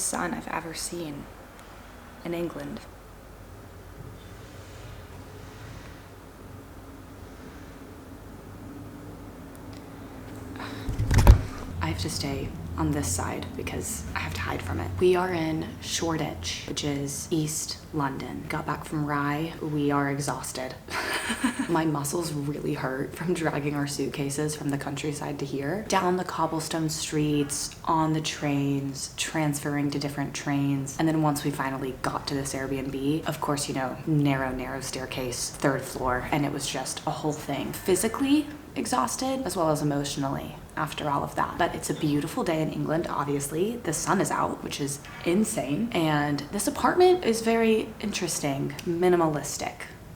brightest sun I've ever seen in England. I have to stay on this side because I have to hide from it. We are in Shoreditch, which is East London. Got back from Rye. We are exhausted. My muscles really hurt from dragging our suitcases from the countryside to here. Down the cobblestone streets, on the trains, transferring to different trains. And then once we finally got to this Airbnb, of course, you know, narrow staircase, 3rd floor, and it was just a whole thing. Physically exhausted as well as emotionally after all of that. But it's a beautiful day in England, obviously. The sun is out, which is insane. And this apartment is very interesting, minimalistic.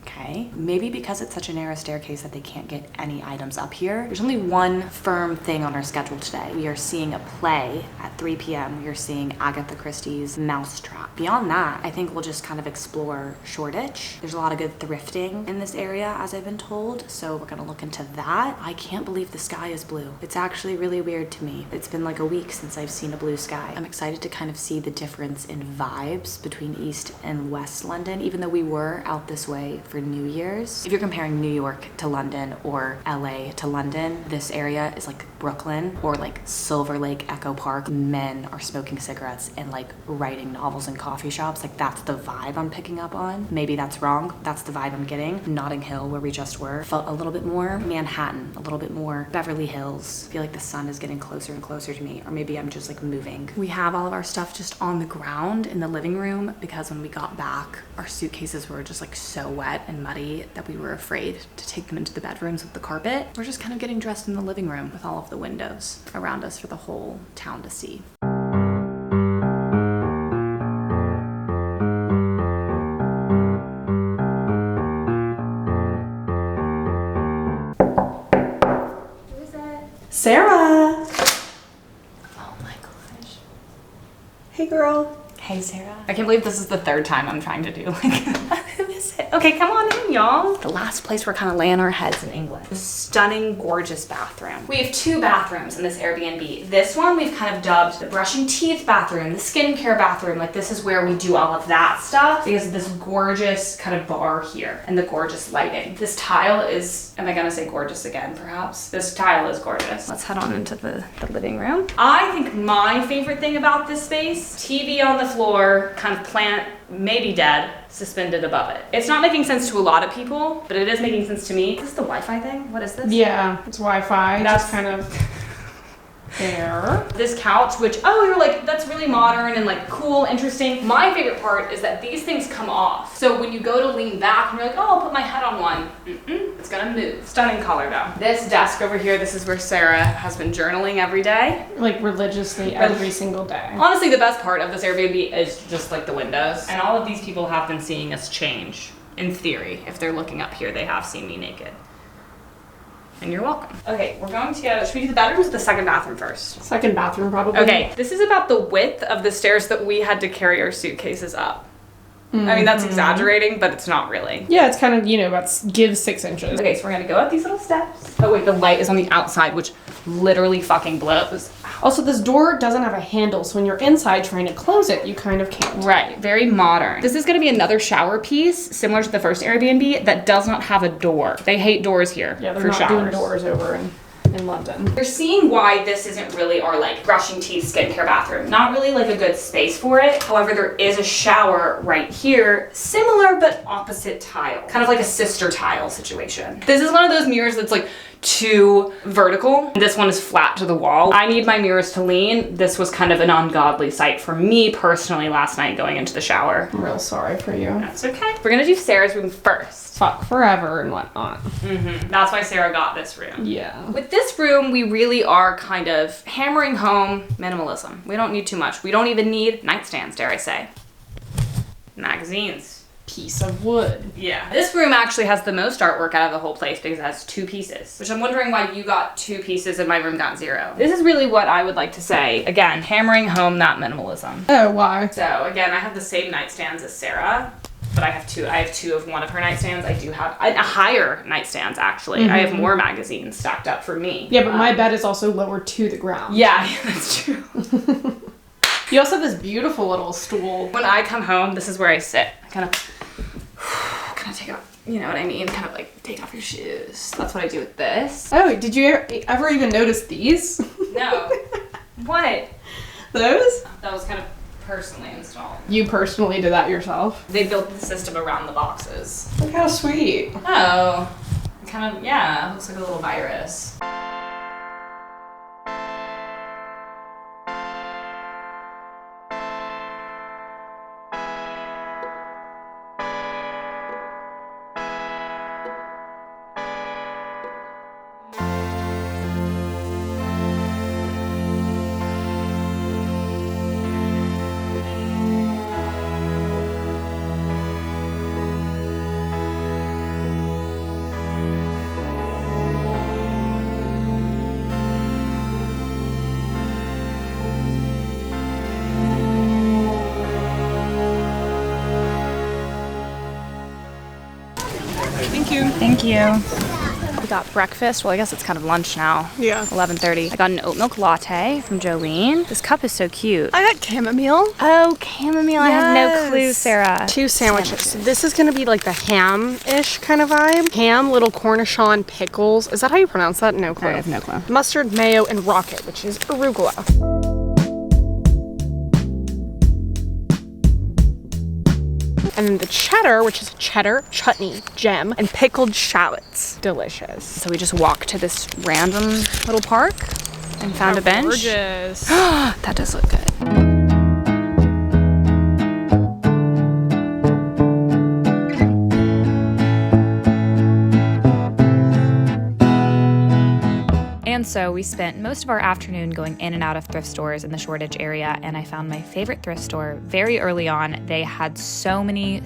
Okay, maybe because it's such a narrow staircase that they can't get any items up here. There's only one firm thing on our schedule today. We are seeing a play at 3 p.m. We are seeing Agatha Christie's Mousetrap. Beyond that, I think we'll just kind of explore Shoreditch. There's a lot of good thrifting in this area, as I've been told, so we're gonna look into that. I can't believe the sky is blue. It's actually really weird to me. It's been like a week since I've seen a blue sky. I'm excited to kind of see the difference in vibes between East and West London, even though we were out this way for New Year's. If you're comparing New York to London or LA to London, this area is like Brooklyn or like Silver Lake, Echo Park. Men are smoking cigarettes and like writing novels in coffee shops. Like that's the vibe I'm picking up on. Maybe that's wrong. That's the vibe I'm getting. Notting Hill, where we just were, felt a little bit more Manhattan, a little bit more Beverly Hills. I feel like the sun is getting closer and closer to me, or maybe I'm just like moving. We have all of our stuff just on the ground in the living room because when we got back, our suitcases were just like so wet and muddy that we were afraid to take them into the bedrooms with the carpet. We're just kind of getting dressed in the living room with all of the windows around us for the whole town to see. Who is it? Sarah! Oh my gosh. Hey girl. Hey Sarah. I can't believe this is the 3rd time I'm trying to do who is it? Okay, come on in, y'all. The last place we're kind of laying our heads in England. A stunning, gorgeous bathroom. We have 2 bathrooms in this Airbnb. This one we've kind of dubbed the brushing teeth bathroom, the skincare bathroom. Like this is where we do all of that stuff because of this gorgeous kind of bar here and the gorgeous lighting. This tile is, am I gonna say gorgeous again, perhaps? This tile is gorgeous. Let's head on into the living room. I think my favorite thing about this space, TV on the floor, kind of plant, maybe dead, suspended above it. It's not making sense to a lot of people, but it is making sense to me. Is this the Wi-Fi thing? What is this? Yeah, it's Wi-Fi. That's kind of there. This couch, which, oh, you're like, that's really modern and like cool, interesting. My favorite part is that these things come off. So when you go to lean back and you're like, oh, I'll put my head on one, it's gonna move. Stunning color though. This desk over here, this is where Sarah has been journaling every day. Like religiously every single day. Honestly, the best part of this Airbnb is just like the windows. And all of these people have been seeing us change. In theory, if they're looking up here, they have seen me naked. And you're welcome. Okay, we're going to go, should we do the bedrooms or the 2nd bathroom first? 2nd bathroom, probably. Okay, this is about the width of the stairs that we had to carry our suitcases up. I mean, that's exaggerating, but it's not really. Yeah, it's kind of, you know, about give 6 inches. Okay, so we're gonna go up these little steps. Oh wait, the light is on the outside, which literally fucking blows. Also, this door doesn't have a handle, so when you're inside trying to close it, you kind of can't. Right, very modern. This is gonna be another shower piece, similar to the first Airbnb, that does not have a door. They hate doors here. Yeah, they're for not showers. doing doors over in London. You're seeing why this isn't really our like brushing teeth skincare bathroom. Not really like a good space for it. However, there is a shower right here, similar but opposite tile. Kind of like a sister tile situation. This is one of those mirrors that's like too vertical. This one is flat to the wall. I need my mirrors to lean. This was kind of an ungodly sight for me personally last night going into the shower. I'm real sorry for you. That's okay. We're gonna do Sarah's room first. Fuck forever and whatnot. That's why Sarah got this room. Yeah. With this room, we really are kind of hammering home minimalism. We don't need too much. We don't even need nightstands, dare I say. Magazines. Piece of wood. Yeah. This room actually has the most artwork out of the whole place because it has 2 pieces, which I'm wondering why you got 2 pieces and my room got 0. This is really what I would like to say. Again, hammering home that minimalism. Oh, why? So again, I have the same nightstands as Sarah, but I have 2. I have 2 of one of her nightstands. I do have a higher nightstands actually. I have more magazines stacked up for me. Yeah, but my bed is also lower to the ground. Yeah, that's true. You also have this beautiful little stool. When I come home, this is where I sit. I kind of take off, you know what I mean? Kind of like take off your shoes. That's what I do with this. Oh, did you ever even notice these? No. What? Those? That was kind of personally installed. You personally did that yourself? They built the system around the boxes. Look how sweet. Oh. Kind of, yeah, looks like a little virus. Thank you. We got breakfast. Well, I guess it's kind of lunch now. Yeah. 11:30. I got an oat milk latte from Jolene. This cup is so cute. I got chamomile. Oh, chamomile. I had no clue, Sarah. 2 sandwiches. So this is gonna be like the ham-ish kind of vibe. Ham, little cornichon pickles. Is that how you pronounce that? No clue. I have no clue. Mustard, mayo, and rocket, which is arugula. And then the cheddar, which is cheddar, chutney, gem, and pickled shallots. Delicious. So we just walked to this random little park and found a bench. Gorgeous. That does look good. And so we spent most of our afternoon going in and out of thrift stores in the Shoreditch area, and I found my favorite thrift store very early on. They had so many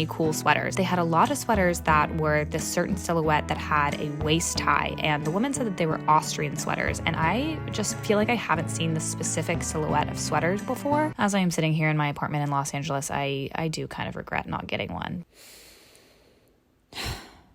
cool sweaters. They had a lot of sweaters that were this certain silhouette that had a waist tie, and the woman said that they were Austrian sweaters, and I just feel like I haven't seen this specific silhouette of sweaters before. As I am sitting here in my apartment in Los Angeles, I do kind of regret not getting one.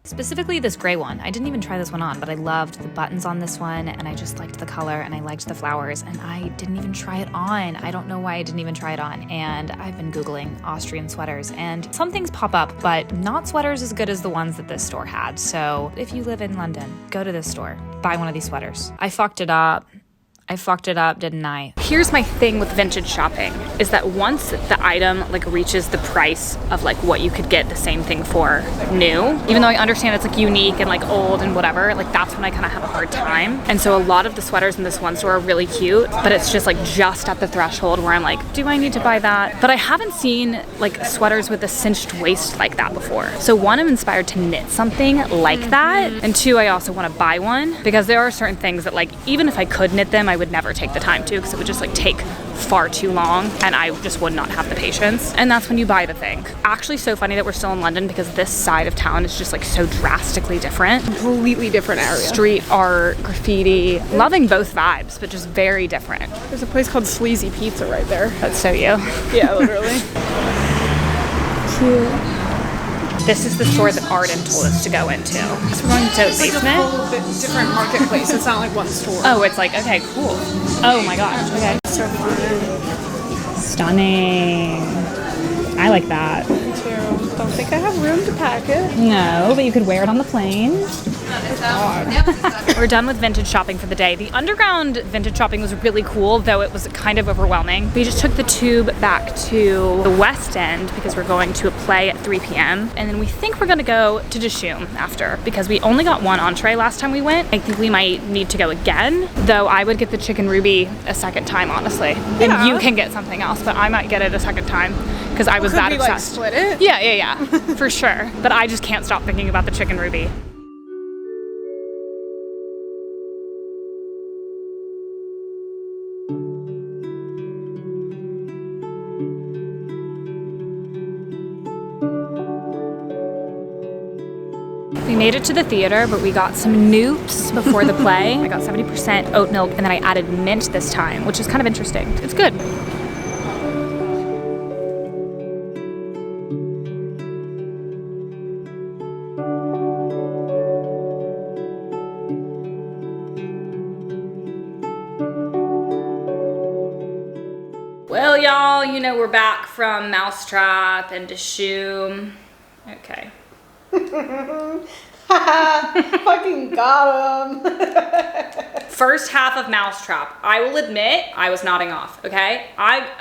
Specifically this gray one. I didn't even try this one on, but I loved the buttons on this one, and I just liked the color, and I liked the flowers, and I didn't even try it on. I don't know why I didn't even try it on, and I've been Googling Austrian sweaters, and some things pop up, but not sweaters as good as the ones that this store had. So if you live in London, go to this store, buy one of these sweaters. I fucked it up, didn't I? Here's my thing with vintage shopping, is that once the item like reaches the price of like what you could get the same thing for new, even though I understand it's like unique and like old and whatever, like that's when I kind of have a hard time. And so a lot of the sweaters in this one store are really cute, but it's just like just at the threshold where I'm like, do I need to buy that? But I haven't seen like sweaters with a cinched waist like that before. So one, I'm inspired to knit something like that, and two, I also want to buy one because there are certain things that like, even if I could knit them, I would never take the time to, because it would just like take far too long and I just would not have the patience. And that's when you buy the thing. Actually, so funny that we're still in London because this side of town is just like so drastically different. Completely different area. Street art, graffiti, loving both vibes, but just very different. There's a place called Sleazy Pizza right there. That's so you. Yeah, literally. Cute. This is the store that Arden told us to go into. So we're going to It's like basement. a whole different marketplace. It's not like one store. Oh, it's like, okay, cool. Oh my gosh, okay. So fun. Stunning. I like that. Me too. Don't think I have room to pack it. No, but you could wear it on the plane. We're done with vintage shopping for the day. The underground vintage shopping was really cool, though it was kind of overwhelming. We just took the tube back to the West End because we're going to a play at 3 p.m. And then we think we're gonna go to Dishoom after, because we only got one entree last time we went. I think we might need to go again, though I would get the chicken ruby a second time, honestly. Yeah. And you can get something else, but I might get it a second time because I was that Could we obsessed. like split it? Yeah, for sure. But I just can't stop thinking about the chicken ruby. We made it to the theater, but we got some knoops before the play. I got 70% oat milk, and then I added mint this time, which is kind of interesting. It's good. Well, you know, we're back from Mousetrap and dishoom. Okay. Fucking got him. First half of Mousetrap, I will admit, I was nodding off, okay?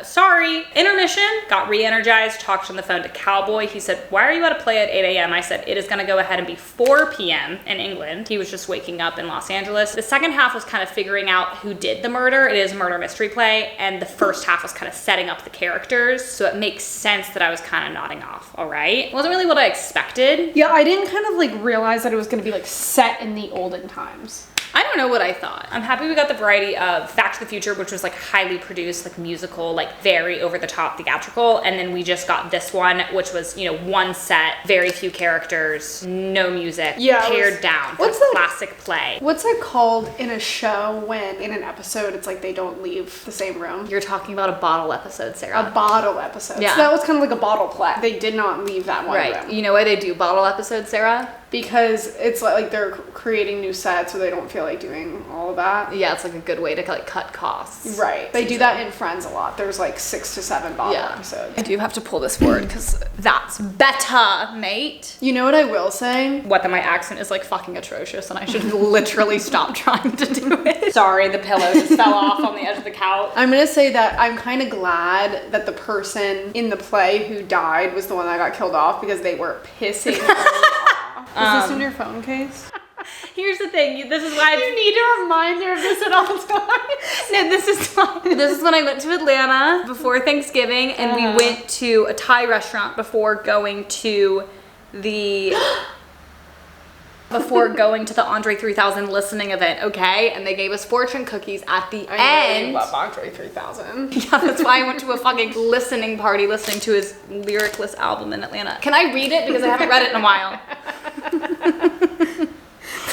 Sorry. Intermission, got re-energized, talked on the phone to Cowboy. He said, why are you at a play at 8 a.m.? I said, it is gonna go ahead and be 4 p.m. in England. He was just waking up in Los Angeles. The second half was kind of figuring out who did the murder. It is a murder mystery play. And the first half was kind of setting up the characters. So it makes sense that I was kind of nodding off, all right? It wasn't really what I expected. Yeah, I didn't kind of like realize that it was gonna be like set in the olden times. I don't know what I thought. I'm happy we got the variety of Back to the Future, which was like highly produced, like musical, like very over the top theatrical. And then we just got this one, which was, you know, one set, very few characters, no music, pared down. What's that classic play? What's that called in a show when in an episode it's like they don't leave the same room? You're talking about a bottle episode, Sarah. A bottle episode. Yeah. So that was kind of like a bottle play. They did not leave that one room. You know why they do bottle episodes, Sarah? Because it's like they're creating new sets, so they don't feel like doing all of that. Yeah, it's like a good way to like cut costs. Right. They do that in Friends a lot. There's like 6 to 7 bottle episodes. I do have to pull this forward because that's better, mate. You know what I will say? What, that my accent is like fucking atrocious and I should literally stop trying to do it. Sorry, the pillow just fell off on the edge of the couch. I'm gonna say that I'm kind of glad that the person in the play who died was the one that got killed off because they were pissing me off. Is this in your phone case? Here's the thing. This is why you need a reminder of this at all times. No, this is fine. This is when I went to Atlanta before Thanksgiving, and we went to a Thai restaurant before going to the Andre 3000 listening event, okay? And they gave us fortune cookies at the end. I love Andre 3000. Yeah, that's why I went to a fucking listening party listening to his lyricless album in Atlanta. Can I read it? Because I haven't read it in a while.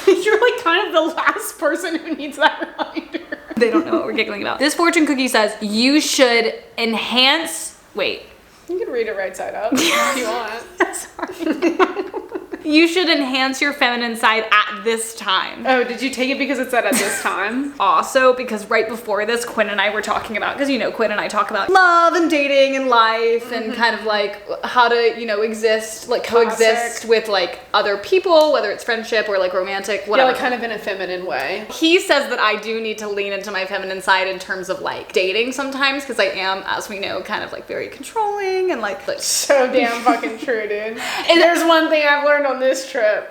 You're like kind of the last person who needs that reminder. They don't know what we're giggling about. This fortune cookie says, you should enhance, wait. You can read it right side up if you want. Sorry. You should enhance your feminine side at this time. Oh, did you take it because it said at this time? Also, because right before this, Quinn and I were talking about, because you know, Quinn and I talk about love and dating and life and kind of like how to, you know, exist, like coexist with like other people, whether it's friendship or like romantic, whatever. Yeah, like kind of in a feminine way. He says that I do need to lean into my feminine side in terms of like dating sometimes, because I am, as we know, kind of like very controlling and like so damn fucking true, dude. And there's one thing I've learned on this trip.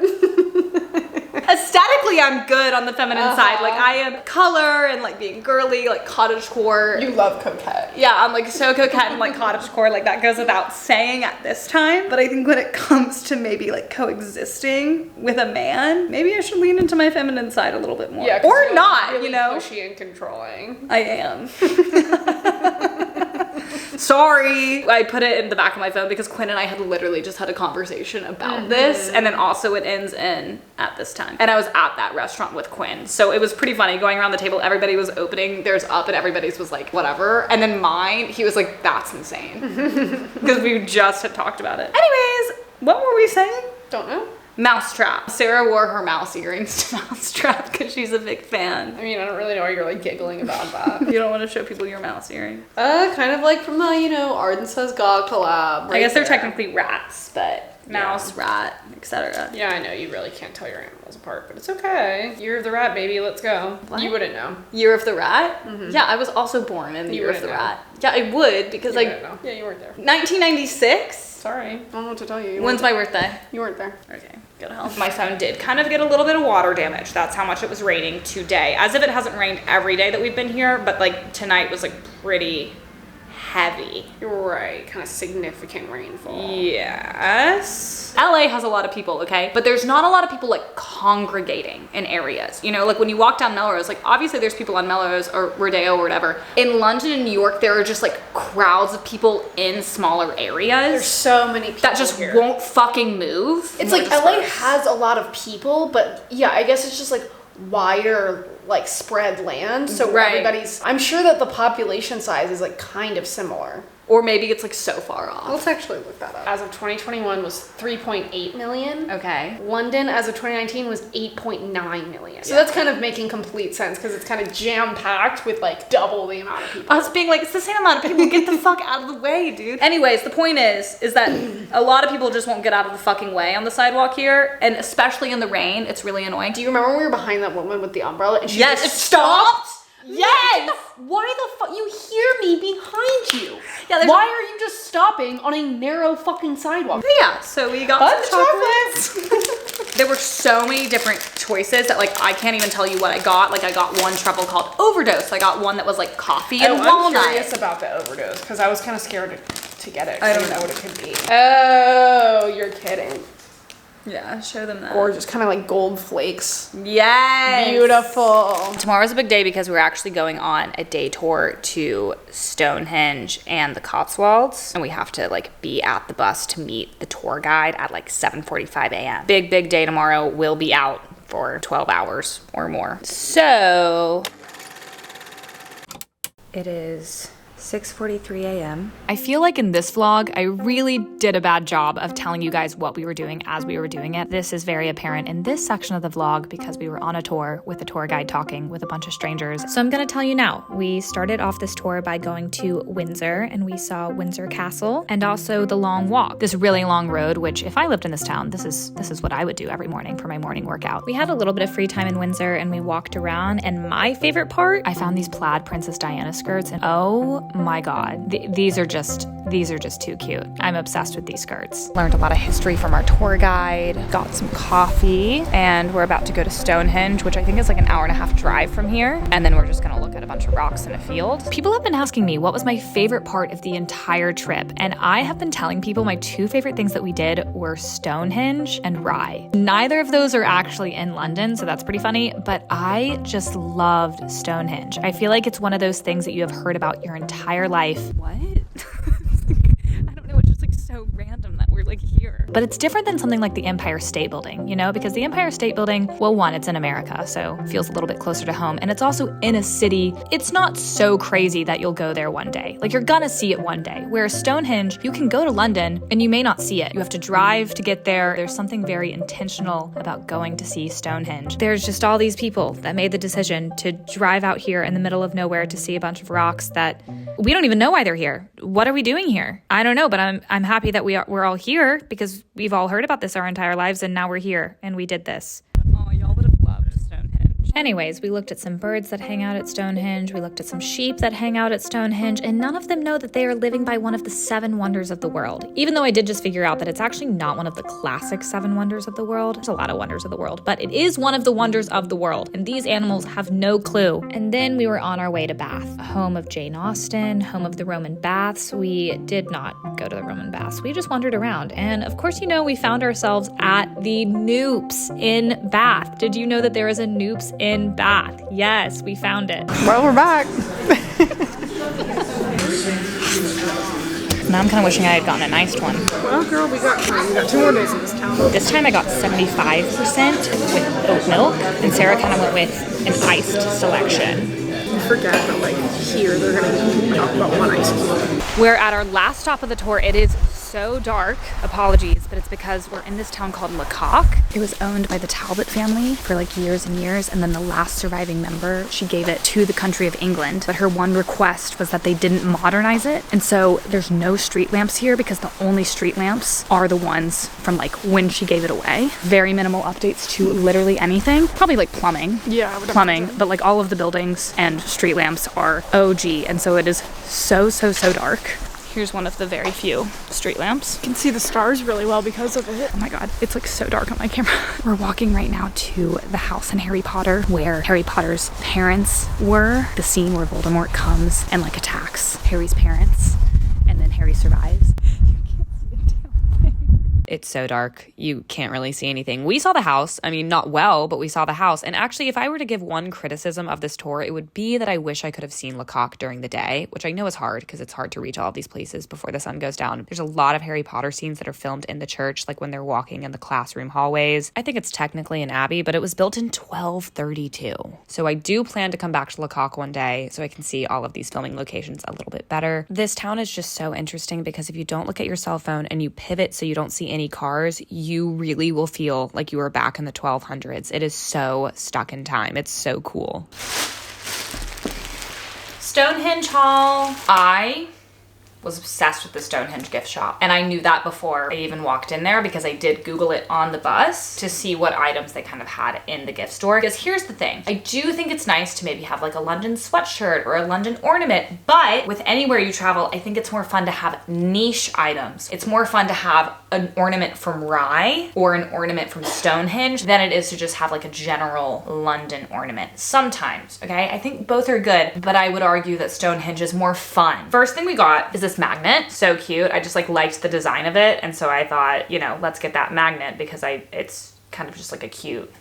Aesthetically, I'm good on the feminine side. Like I am color and like being girly, like cottagecore. You love coquette. Yeah, I'm like so coquette and like cottagecore. Like that goes without saying at this time. But I think when it comes to maybe like coexisting with a man, maybe I should lean into my feminine side a little bit more. Yeah, or not, really you know. Pushy and controlling. I am. Sorry. I put it in the back of my phone because Quinn and I had literally just had a conversation about this, and then also it ends in at this time. And I was at that restaurant with Quinn, so it was pretty funny going around the table. Everybody was opening theirs up and everybody's was like whatever, and then mine, he was like, that's insane, because we just had talked about it. Anyways, what were we saying? Don't know. Mousetrap. Sarah wore her mouse earrings to Mousetrap because she's a big fan. I mean, I don't really know why you're like giggling about that. You don't want to show people your mouse earrings? Kind of like from the, you know, Arden Says God collab. I guess they're technically rats, but mouse, rat, etc. Yeah, I know. You really can't tell your animals apart, but it's okay. Year of the rat, baby. Let's go. What? You wouldn't know. Year of the rat? Yeah, I was also born in the year of the rat. Yeah, I would, because like... Yeah, you weren't there. 1996? Sorry. I don't know what to tell you. When's my birthday? You weren't there. Okay, good help. My phone did kind of get a little bit of water damage. That's how much it was raining today. As if it hasn't rained every day that we've been here, but like tonight was like pretty heavy. You're right. Kind of significant rainfall. Yes. LA has a lot of people, okay? But there's not a lot of people like congregating in areas. You know, like when you walk down Melrose, like obviously there's people on Melrose or Rodeo or whatever. In London and New York, there are just like crowds of people in smaller areas. There's so many people that just won't fucking move. It's like LA has a lot of people, but yeah, I guess it's just like wider, like spread land. So everybody's, I'm sure that the population size is like kind of similar. Or maybe it's like so far off. Let's actually look that up. As of 2021 was 3.8 million. Okay. London as of 2019 was 8.9 million. So that's kind of making complete sense because it's kind of jam-packed with like double the amount of people. Us being like, it's the same amount of people, get the fuck out of the way, dude. Anyways, the point is that a lot of people just won't get out of the fucking way on the sidewalk here, and especially in the rain, it's really annoying. Do you remember when we were behind that woman with the umbrella and she Yes, just it stopped? Yes! Why the fuck? You hear me behind you. Yeah, why are you just stopping on a narrow fucking sidewalk? Yeah, so we got some chocolates. There were so many different choices that like I can't even tell you what I got. Like I got one truffle called Overdose. I got one that was like coffee and walnut. I'm curious about the Overdose because I was kind of scared to get it. I don't know what it could be. Oh, you're kidding. Yeah, show them that. Gorgeous, kind of like gold flakes. Yes. Beautiful. Tomorrow's a big day because we're actually going on a day tour to Stonehenge and the Cotswolds. And we have to like be at the bus to meet the tour guide at like 7:45 a.m. Big day tomorrow. We'll be out for 12 hours or more. So it is 6:43 a.m. I feel like in this vlog, I really did a bad job of telling you guys what we were doing as we were doing it. This is very apparent in this section of the vlog because we were on a tour with a tour guide talking with a bunch of strangers. So I'm gonna tell you now. We started off this tour by going to Windsor and we saw Windsor Castle and also the Long Walk, this really long road, which if I lived in this town, this is what I would do every morning for my morning workout. We had a little bit of free time in Windsor and we walked around, and my favorite part, I found these plaid Princess Diana skirts, and oh my god, these are just too cute. I'm obsessed with these skirts. Learned a lot of history from our tour guide, got some coffee, and we're about to go to Stonehenge, which I think is like an 1.5-hour drive from here, and then we're just gonna look at a bunch of rocks in a field. People have been asking me what was my favorite part of the entire trip, and I have been telling people my 2 favorite things that we did were Stonehenge and Rye. Neither of those are actually in London, so that's pretty funny, but I just loved Stonehenge. I feel like it's one of those things that you have heard about your entire life. What? I don't know, it's just like so random that we're like here. But it's different than something like the Empire State Building, you know, because the Empire State Building, well, one, it's in America, so it feels a little bit closer to home, and it's also in a city. It's not so crazy that you'll go there one day. Like, you're gonna see it one day. Whereas Stonehenge, you can go to London and you may not see it. You have to drive to get there. There's something very intentional about going to see Stonehenge. There's just all these people that made the decision to drive out here in the middle of nowhere to see a bunch of rocks that we don't even know why they're here. What are we doing here? I don't know, but I'm happy that we're all here because we've all heard about this our entire lives, and now we're here and we did this. Oh, y'all would have loved Stonehenge. Anyways, we looked at some birds that hang out at Stonehenge. We looked at some sheep that hang out at Stonehenge, and none of them know that they are living by one of the 7 wonders of the world. Even though I did just figure out that it's actually not one of the classic 7 wonders of the world. There's a lot of wonders of the world, but it is one of the wonders of the world, and these animals have no clue. And then we were on our way to Bath, home of Jane Austen, home of the Roman baths. We did not go to the Roman baths. We just wandered around, and of course, you know, we found ourselves at the Knoops in Bath. Did you know that there is a Knoops in Bath? Yes, we found it. Well, we're back. Now I'm kind of wishing I had gotten an iced one. Well, girl, we got time. We got 2 more days in this town. This time I got 75% with oat milk, and Sarah kind of went with an iced selection. You forget that, like, here they're gonna talk about one ice cream. We're at our last stop of the tour. It is so dark. Apologies, but it's because we're in this town called Lacock. It was owned by the Talbot family for like years and years, and then the last surviving member, she gave it to the country of England, but her one request was that they didn't modernize it, and so there's no street lamps here because the only street lamps are the ones from like when she gave it away. Very minimal updates to literally anything. Probably like plumbing. Yeah, I would plumbing, but like all of the buildings and street lamps are OG, and so it is so dark. Here's one of the very few street lamps. You can see the stars really well because of it. Oh my god, it's like so dark on my camera. We're walking right now to the house in Harry Potter where Harry Potter's parents were. The scene where Voldemort comes and like attacks Harry's parents, and then Harry survives. You can't see a damn thing. It's so dark. You can't really see anything. We saw the house. I mean, not well, but we saw the house. And actually, if I were to give one criticism of this tour, it would be that I wish I could have seen Lacock during the day, which I know is hard because it's hard to reach all of these places before the sun goes down. There's a lot of Harry Potter scenes that are filmed in the church, like when they're walking in the classroom hallways. I think it's technically an abbey, but it was built in 1232. So I do plan to come back to Lacock one day so I can see all of these filming locations a little bit better. This town is just so interesting because if you don't look at your cell phone and you pivot so you don't see any cars, you really will feel like you are back in the 1200s. It is so stuck in time. It's so cool. Stonehenge haul. I was obsessed with the Stonehenge gift shop. And I knew that before I even walked in there because I did Google it on the bus to see what items they kind of had in the gift store. Because here's the thing, I do think it's nice to maybe have like a London sweatshirt or a London ornament, but with anywhere you travel, I think it's more fun to have niche items. It's more fun to have an ornament from Rye or an ornament from Stonehenge than it is to just have like a general London ornament. Sometimes, okay? I think both are good, but I would argue that Stonehenge is more fun. First thing we got is this magnet. So cute. I just like liked the design of it, and so I thought, you know, let's get that magnet because it's kind of just like a cute,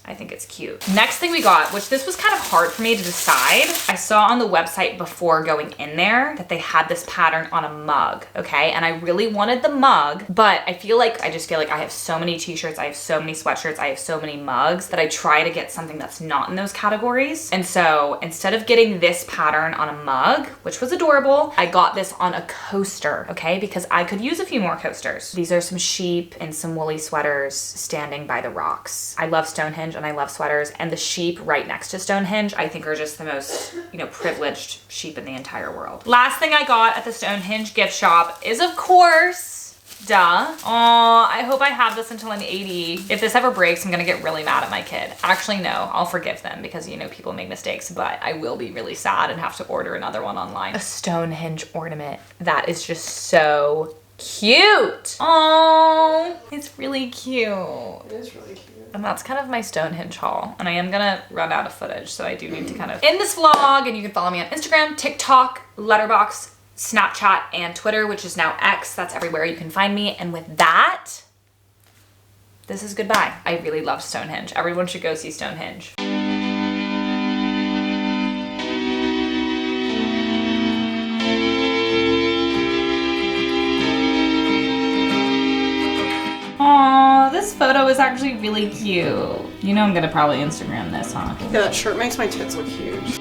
I think it's cute. Next thing we got, which this was kind of hard for me to decide. I saw on the website before going in there that they had this pattern on a mug, okay? And I really wanted the mug, but I just feel like I have so many t-shirts, I have so many sweatshirts, I have so many mugs that I try to get something that's not in those categories. And so instead of getting this pattern on a mug, which was adorable, I got this on a coaster, okay? Because I could use a few more coasters. These are some sheep and some woolly sweaters standing by the rocks. I love Stonehenge and I love sweaters, and the sheep right next to Stonehenge I think are just the most, you know, privileged sheep in the entire world. Last thing I got at the Stonehenge gift shop is, of course, duh. Aw, I hope I have this until I'm 80. If this ever breaks, I'm gonna get really mad at my kid. Actually, no, I'll forgive them because, you know, people make mistakes, but I will be really sad and have to order another one online. A Stonehenge ornament that is just so cute. Oh, it's really cute. It is really cute. And that's kind of my Stonehenge haul. And I am gonna run out of footage, so I do need to kind of end this vlog. And you can follow me on Instagram, TikTok, letterboxd, Snapchat, and Twitter, which is now X. That's everywhere you can find me. And with that, this is goodbye. I really love Stonehenge. Everyone should go see Stonehenge. Aw, this photo is actually really cute. You know I'm gonna probably Instagram this, huh? Yeah, that shirt makes my tits look huge.